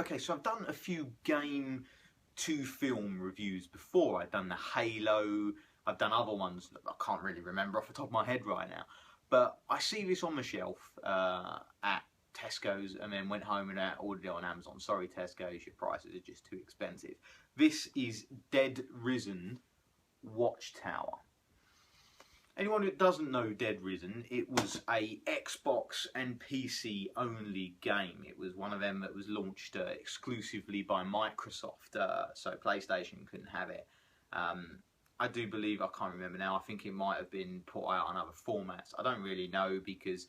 Okay, so I've done a few game to film reviews before. I've done the Halo, I've done other ones that I can't really remember off the top of my head right now. But I see this on the shelf at Tesco's, and then went home and ordered it on Amazon. Sorry Tesco's, your prices are just too expensive. This is Dead Risen Watchtower. Anyone who doesn't know Dead Risen, it was a Xbox and PC only game. It was one of them that was launched exclusively by Microsoft, so PlayStation couldn't have it. I do believe, I can't remember now, I think it might have been put out on other formats. I don't really know, because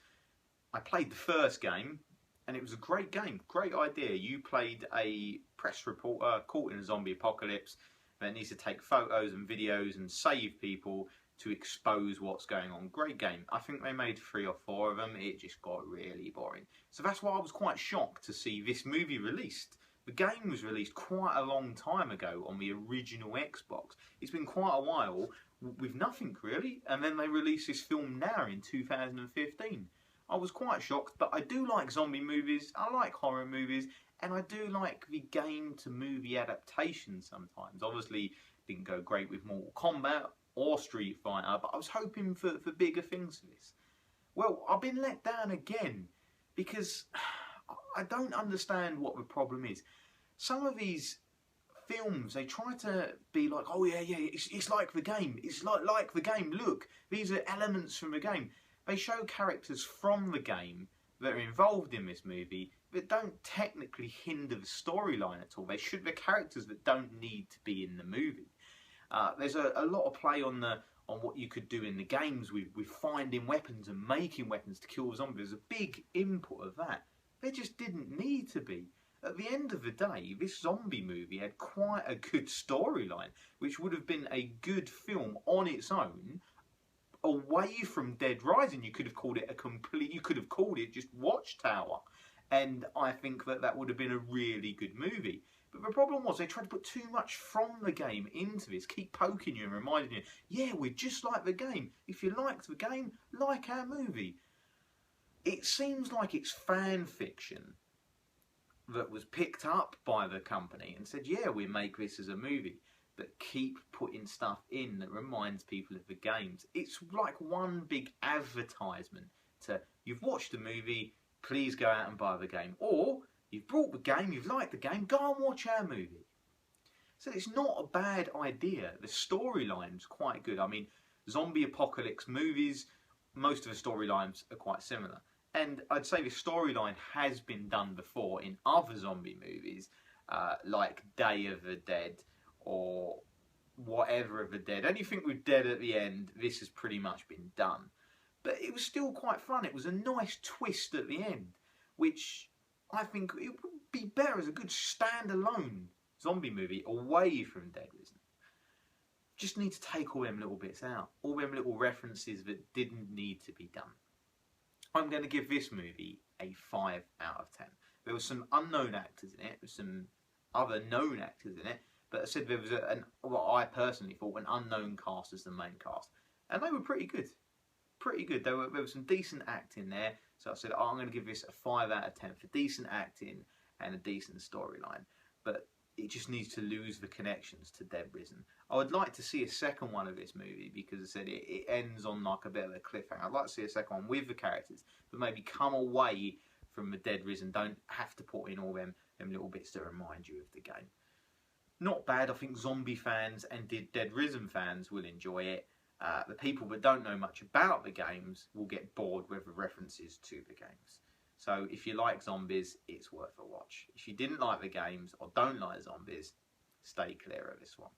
I played the first game and it was a great game, great idea. You played a press reporter caught in a zombie apocalypse that needs to take photos and videos and save people to expose what's going on. Great game. I think they made 3 or 4 of them. It just got really boring. So that's why I was quite shocked to see this movie released. The game was released quite a long time ago on the original Xbox. It's been quite a while with nothing really, and then they released this film now in 2015. I was quite shocked, but I do like zombie movies, I like horror movies, and I do like the game to movie adaptations sometimes. Obviously, didn't go great with Mortal Kombat or Street Fighter, but I was hoping for bigger things for this. Well, I've been let down again, because I don't understand what the problem is. Some of these films, they try to be like, oh yeah, it's like the game, it's like the game, look, these are elements from the game. They show characters from the game that are involved in this movie that don't technically hinder the storyline at all. They should be characters that don't need to be in the movie. There's a lot of play on what you could do in the games with finding weapons and making weapons to kill zombies. There's a big input of that. There just didn't need to be. At the end of the day, this zombie movie had quite a good storyline, which would have been a good film on its own, away from Dead Rising. You could have called it you could have called it just Watchtower, and I think that would have been a really good movie. But the problem was they tried to put too much from the game into this, keep poking you and reminding you, yeah, we're just like the game. If you liked the game, like our movie. It seems like it's fan fiction that was picked up by the company and said, yeah, we make this as a movie, but keep putting stuff in that reminds people of the games. It's like one big advertisement to, you've watched the movie, please go out and buy the game. Or, you've bought the game, you've liked the game, go and watch our movie. So it's not a bad idea. The storyline's quite good. I mean, zombie apocalypse movies, most of the storylines are quite similar. And I'd say the storyline has been done before in other zombie movies, like Day of the Dead or whatever of the Dead. Anything with dead at the end, this has pretty much been done. But it was still quite fun. It was a nice twist at the end, which I think it would be better as a good standalone zombie movie away from Dead Risen. Just need to take all them little bits out, all them little references that didn't need to be done. I'm going to give this movie a 5 out of 10. There were some unknown actors in it, there were some other known actors in it, but I said there was what I personally thought, an unknown cast as the main cast. And they were pretty good. Pretty good. There was some decent acting there, so I said, I'm going to give this a 5 out of 10 for decent acting and a decent storyline. But it just needs to lose the connections to Dead Risen. I would like to see a second one of this movie, because I said it ends on like a bit of a cliffhanger. I'd like to see a second one with the characters, but maybe come away from the Dead Risen. Don't have to put in all them little bits to remind you of the game. Not bad. I think zombie fans and Dead Risen fans will enjoy it. The people that don't know much about the games will get bored with the references to the games. So if you like zombies, it's worth a watch. If you didn't like the games or don't like zombies, stay clear of this one.